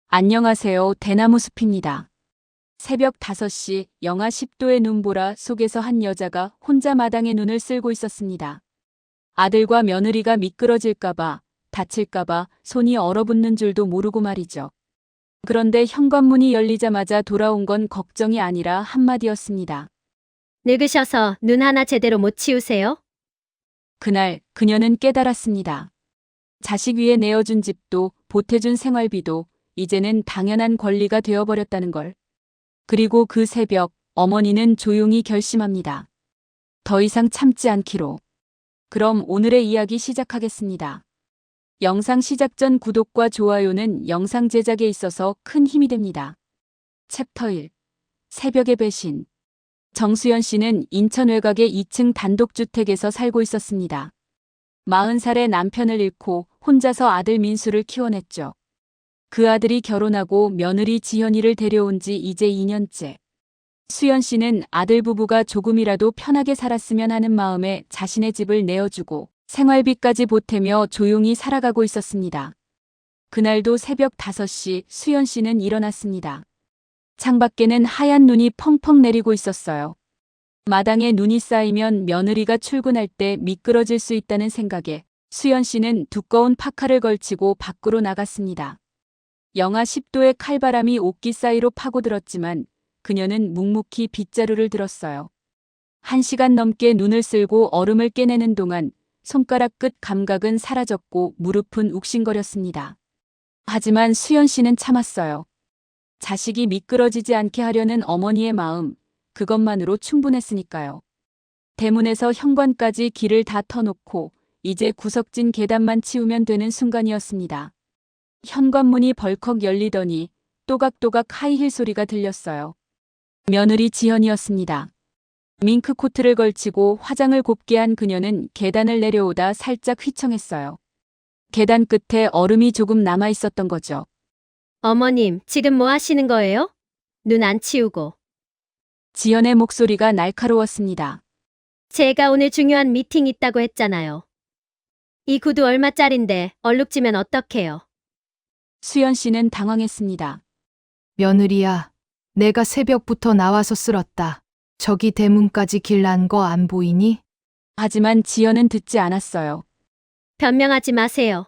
안녕하세요. 대나무 숲입니다. 새벽 5시 영하 10도의 눈보라 속에서 한 여자가 혼자 마당에 눈을 쓸고 있었습니다. 아들과 며느리가 미끄러질까봐, 다칠까봐 손이 얼어붙는 줄도 모르고 말이죠. 그런데 현관문이 열리자마자 돌아온 건 걱정이 아니라 한마디였습니다. 늙으셔서 눈 하나 제대로 못 치우세요? 그날 그녀는 깨달았습니다. 자식 위에 내어준 집도 보태준 생활비도 이제는 당연한 권리가 되어버렸다는 걸. 그리고 그 새벽 어머니는 조용히 결심합니다. 더 이상 참지 않기로. 그럼 오늘의 이야기 시작하겠습니다. 영상 시작 전 구독과 좋아요는 영상 제작에 있어서 큰 힘이 됩니다. 챕터 1. 새벽의 배신. 정수연 씨는 인천 외곽의 2층 단독주택에서 살고 있었습니다. 40살의 남편을 잃고 혼자서 아들 민수를 키워냈죠. 그 아들이 결혼하고 며느리 지현이를 데려온 지 이제 2년째. 수연 씨는 아들 부부가 조금이라도 편하게 살았으면 하는 마음에 자신의 집을 내어주고 생활비까지 보태며 조용히 살아가고 있었습니다. 그날도 새벽 5시 수연 씨는 일어났습니다. 창밖에는 하얀 눈이 펑펑 내리고 있었어요. 마당에 눈이 쌓이면 며느리가 출근할 때 미끄러질 수 있다는 생각에 수연 씨는 두꺼운 파카를 걸치고 밖으로 나갔습니다. 영하 10도의 칼바람이 옷깃 사이로 파고들었지만 그녀는 묵묵히 빗자루를 들었어요. 1시간 넘게 눈을 쓸고 얼음을 깨내는 동안 손가락 끝 감각은 사라졌고 무릎은 욱신거렸습니다. 하지만 수연 씨는 참았어요. 자식이 미끄러지지 않게 하려는 어머니의 마음, 그것만으로 충분했으니까요. 대문에서 현관까지 길을 다 터놓고 이제 구석진 계단만 치우면 되는 순간이었습니다. 현관문이 벌컥 열리더니 또각또각 하이힐 소리가 들렸어요. 며느리 지현이었습니다. 밍크 코트를 걸치고 화장을 곱게 한 그녀는 계단을 내려오다 살짝 휘청했어요. 계단 끝에 얼음이 조금 남아 있었던 거죠. 어머님, 지금 뭐 하시는 거예요? 눈 안 치우고. 지연의 목소리가 날카로웠습니다. 제가 오늘 중요한 미팅 있다고 했잖아요. 이 구두 얼마짜린데 얼룩지면 어떡해요? 수연 씨는 당황했습니다. 며느리야, 내가 새벽부터 나와서 쓸었다. 저기 대문까지 길 난 거 안 보이니? 하지만 지연은 듣지 않았어요. 변명하지 마세요.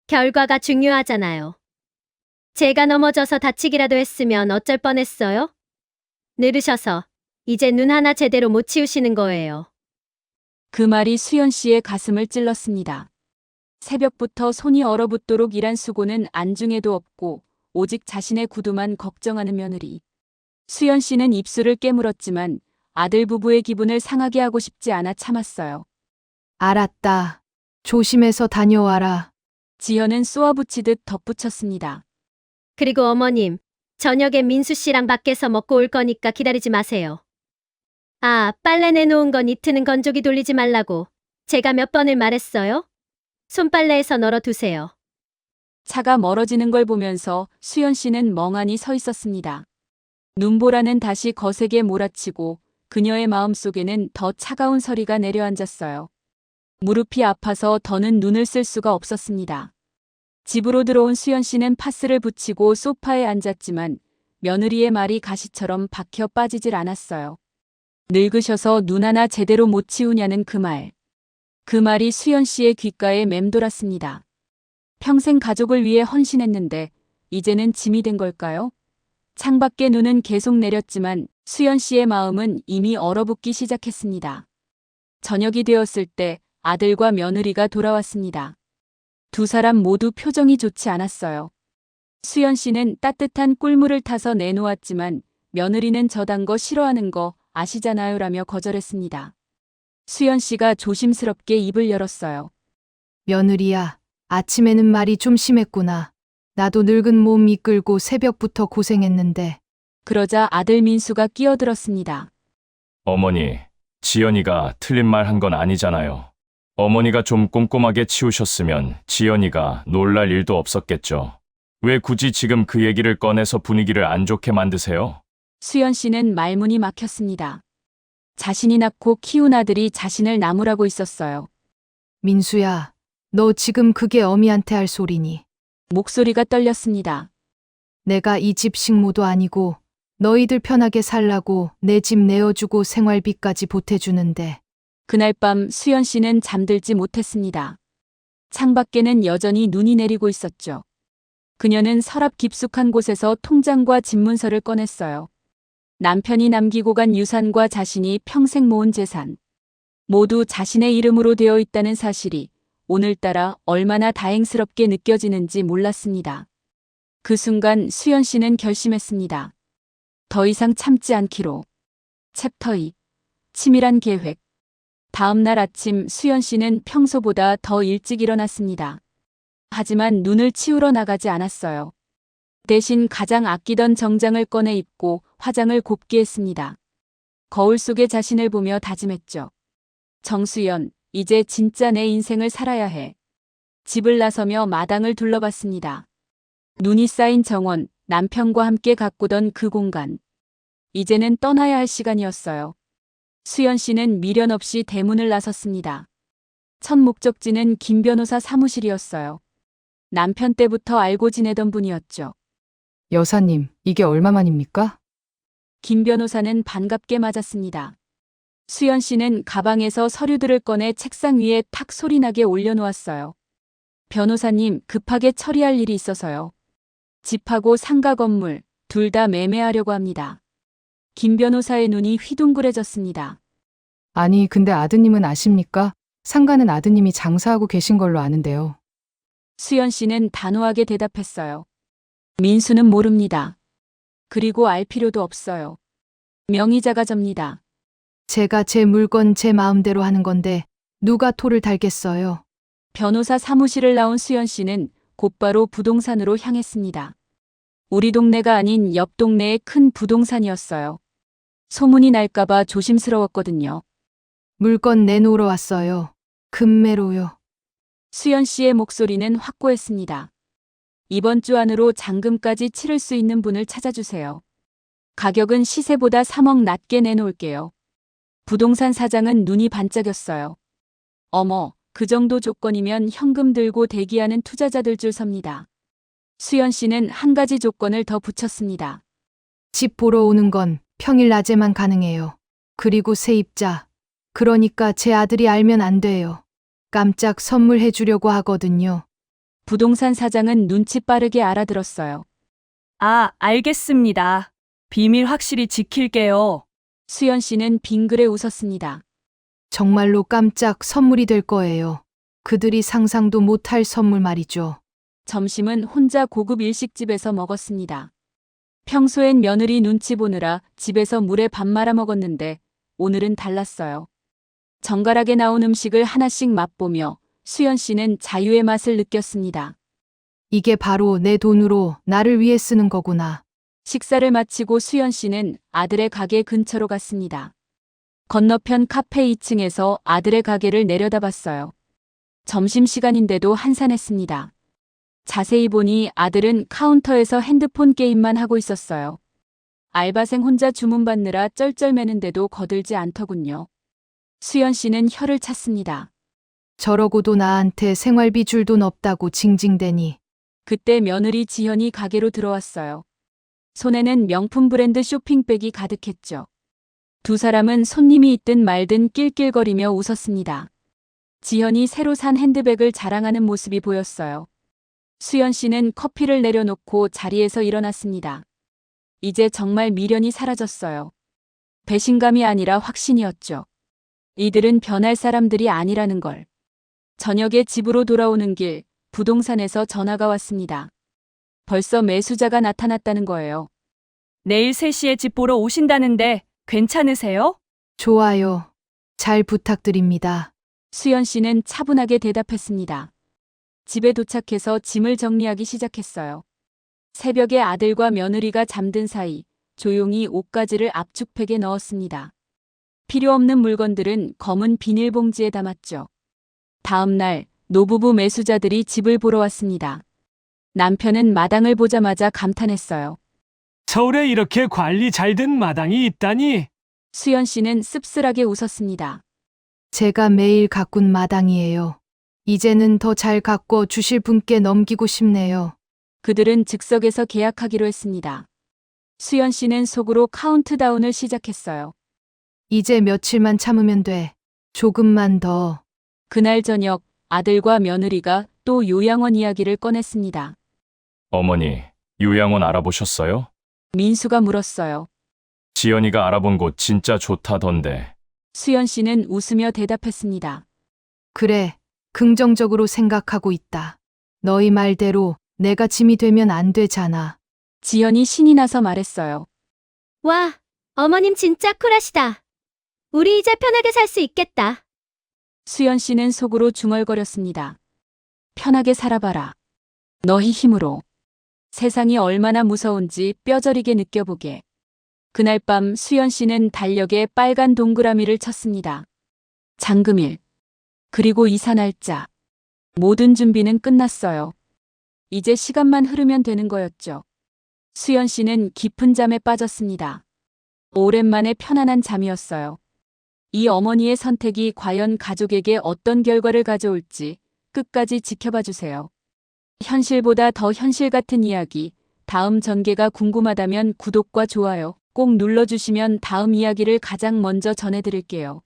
결과가 중요하잖아요. 제가 넘어져서 다치기라도 했으면 어쩔 뻔했어요? 늙으셔서 이제 눈 하나 제대로 못 치우시는 거예요. 그 말이 수연 씨의 가슴을 찔렀습니다. 새벽부터 손이 얼어붙도록 일한 수고는 안중에도 없고 오직 자신의 구두만 걱정하는 며느리. 수연 씨는 입술을 깨물었지만 아들 부부의 기분을 상하게 하고 싶지 않아 참았어요. 알았다. 조심해서 다녀와라. 지현은 쏘아붙이듯 덧붙였습니다. 그리고 어머님, 저녁에 민수 씨랑 밖에서 먹고 올 거니까 기다리지 마세요. 아, 빨래 내놓은 건 이트는 건조기 돌리지 말라고 제가 몇 번을 말했어요? 손빨래에서 널어두세요. 차가 멀어지는 걸 보면서 수연 씨는 멍하니 서 있었습니다. 눈보라는 다시 거세게 몰아치고 그녀의 마음속에는 더 차가운 서리가 내려앉았어요. 무릎이 아파서 더는 눈을 쓸 수가 없었습니다. 집으로 들어온 수연 씨는 파스를 붙이고 소파에 앉았지만 며느리의 말이 가시처럼 박혀 빠지질 않았어요. 늙으셔서 눈 하나 제대로 못 치우냐는 그 말. 그 말이 수연 씨의 귓가에 맴돌았습니다. 평생 가족을 위해 헌신했는데 이제는 짐이 된 걸까요? 창밖에 눈은 계속 내렸지만 수연 씨의 마음은 이미 얼어붙기 시작했습니다. 저녁이 되었을 때 아들과 며느리가 돌아왔습니다. 두 사람 모두 표정이 좋지 않았어요. 수연 씨는 따뜻한 꿀물을 타서 내놓았지만 며느리는 저단 거 싫어하는 거 아시잖아요 라며 거절했습니다. 수연 씨가 조심스럽게 입을 열었어요. 며느리야, 아침에는 말이 좀 심했구나. 나도 늙은 몸 이끌고 새벽부터 고생했는데. 그러자 아들 민수가 끼어들었습니다. 어머니, 지연이가 틀린 말 한 건 아니잖아요. 어머니가 좀 꼼꼼하게 치우셨으면 지연이가 놀랄 일도 없었겠죠. 왜 굳이 지금 그 얘기를 꺼내서 분위기를 안 좋게 만드세요? 수연 씨는 말문이 막혔습니다. 자신이 낳고 키운 아들이 자신을 나무라고 있었어요. 민수야, 너 지금 그게 어미한테 할 소리니? 목소리가 떨렸습니다. 내가 이 집 식모도 아니고 너희들 편하게 살라고 내 집 내어주고 생활비까지 보태주는데 그날 밤 수연 씨는 잠들지 못했습니다. 창밖에는 여전히 눈이 내리고 있었죠. 그녀는 서랍 깊숙한 곳에서 통장과 집문서를 꺼냈어요. 남편이 남기고 간 유산과 자신이 평생 모은 재산, 모두 자신의 이름으로 되어 있다는 사실이 오늘따라 얼마나 다행스럽게 느껴지는지 몰랐습니다. 그 순간 수연 씨는 결심했습니다. 더 이상 참지 않기로. 챕터 2. 치밀한 계획. 다음 날 아침 수연 씨는 평소보다 더 일찍 일어났습니다. 하지만 눈을 치우러 나가지 않았어요. 대신 가장 아끼던 정장을 꺼내 입고 화장을 곱게 했습니다. 거울 속에 자신을 보며 다짐했죠. 정수연, 이제 진짜 내 인생을 살아야 해. 집을 나서며 마당을 둘러봤습니다. 눈이 쌓인 정원, 남편과 함께 가꾸던 그 공간. 이제는 떠나야 할 시간이었어요. 수연 씨는 미련 없이 대문을 나섰습니다. 첫 목적지는 김 변호사 사무실이었어요. 남편 때부터 알고 지내던 분이었죠. 여사님, 이게 얼마만입니까? 김 변호사는 반갑게 맞았습니다. 수연 씨는 가방에서 서류들을 꺼내 책상 위에 탁 소리나게 올려놓았어요. 변호사님, 급하게 처리할 일이 있어서요. 집하고 상가 건물, 둘 다 매매하려고 합니다. 김 변호사의 눈이 휘둥그레졌습니다. 아니, 근데 아드님은 아십니까? 상가는 아드님이 장사하고 계신 걸로 아는데요. 수연 씨는 단호하게 대답했어요. 민수는 모릅니다. 그리고 알 필요도 없어요. 명의자가 접니다. 제가 제 물건 제 마음대로 하는 건데 누가 토를 달겠어요? 변호사 사무실을 나온 수연 씨는 곧바로 부동산으로 향했습니다. 우리 동네가 아닌 옆 동네의 큰 부동산이었어요. 소문이 날까봐 조심스러웠거든요. 물건 내놓으러 왔어요. 금매로요. 수연 씨의 목소리는 확고했습니다. 이번 주 안으로 잔금까지 치를 수 있는 분을 찾아주세요. 가격은 시세보다 3억 낮게 내놓을게요. 부동산 사장은 눈이 반짝였어요. 어머, 그 정도 조건이면 현금 들고 대기하는 투자자들 줄 섭니다. 수연 씨는 한 가지 조건을 더 붙였습니다. 집 보러 오는 건 평일 낮에만 가능해요. 그리고 세입자. 그러니까 제 아들이 알면 안 돼요. 깜짝 선물해 주려고 하거든요. 부동산 사장은 눈치 빠르게 알아들었어요. 아, 알겠습니다. 비밀 확실히 지킬게요. 수연 씨는 빙그레 웃었습니다. 정말로 깜짝 선물이 될 거예요. 그들이 상상도 못할 선물 말이죠. 점심은 혼자 고급 일식집에서 먹었습니다. 평소엔 며느리 눈치 보느라 집에서 물에 밥 말아 먹었는데 오늘은 달랐어요. 정갈하게 나온 음식을 하나씩 맛보며 수연 씨는 자유의 맛을 느꼈습니다. 이게 바로 내 돈으로 나를 위해 쓰는 거구나. 식사를 마치고 수연 씨는 아들의 가게 근처로 갔습니다. 건너편 카페 2층에서 아들의 가게를 내려다봤어요. 점심시간인데도 한산했습니다. 자세히 보니 아들은 카운터에서 핸드폰 게임만 하고 있었어요. 알바생 혼자 주문받느라 쩔쩔매는데도 거들지 않더군요. 수연 씨는 혀를 찼습니다. 저러고도 나한테 생활비 줄 돈 없다고 징징대니. 그때 며느리 지현이 가게로 들어왔어요. 손에는 명품 브랜드 쇼핑백이 가득했죠. 두 사람은 손님이 있든 말든 낄낄거리며 웃었습니다. 지현이 새로 산 핸드백을 자랑하는 모습이 보였어요. 수연 씨는 커피를 내려놓고 자리에서 일어났습니다. 이제 정말 미련이 사라졌어요. 배신감이 아니라 확신이었죠. 이들은 변할 사람들이 아니라는 걸. 저녁에 집으로 돌아오는 길, 부동산에서 전화가 왔습니다. 벌써 매수자가 나타났다는 거예요. 내일 3시에 집 보러 오신다는데 괜찮으세요? 좋아요. 잘 부탁드립니다. 수연 씨는 차분하게 대답했습니다. 집에 도착해서 짐을 정리하기 시작했어요. 새벽에 아들과 며느리가 잠든 사이 조용히 옷가지를 압축팩에 넣었습니다. 필요 없는 물건들은 검은 비닐봉지에 담았죠. 다음 날 노부부 매수자들이 집을 보러 왔습니다. 남편은 마당을 보자마자 감탄했어요. 서울에 이렇게 관리 잘 된 마당이 있다니. 수연 씨는 씁쓸하게 웃었습니다. 제가 매일 가꾼 마당이에요. 이제는 더 잘 가꿔 주실 분께 넘기고 싶네요. 그들은 즉석에서 계약하기로 했습니다. 수연 씨는 속으로 카운트다운을 시작했어요. 이제 며칠만 참으면 돼. 조금만 더. 그날 저녁 아들과 며느리가 또 요양원 이야기를 꺼냈습니다. 어머니, 요양원 알아보셨어요? 민수가 물었어요. 지연이가 알아본 곳 진짜 좋다던데. 수연 씨는 웃으며 대답했습니다. 그래, 긍정적으로 생각하고 있다. 너희 말대로 내가 짐이 되면 안 되잖아. 지연이 신이 나서 말했어요. 와, 어머님 진짜 쿨하시다. 우리 이제 편하게 살 수 있겠다. 수연 씨는 속으로 중얼거렸습니다. 편하게 살아봐라. 너희 힘으로. 세상이 얼마나 무서운지 뼈저리게 느껴보게. 그날 밤 수연 씨는 달력에 빨간 동그라미를 쳤습니다. 장금일. 그리고 이사 날짜. 모든 준비는 끝났어요. 이제 시간만 흐르면 되는 거였죠. 수연 씨는 깊은 잠에 빠졌습니다. 오랜만에 편안한 잠이었어요. 이 어머니의 선택이 과연 가족에게 어떤 결과를 가져올지 끝까지 지켜봐 주세요. 현실보다 더 현실 같은 이야기, 다음 전개가 궁금하다면 구독과 좋아요 꼭 눌러주시면 다음 이야기를 가장 먼저 전해드릴게요.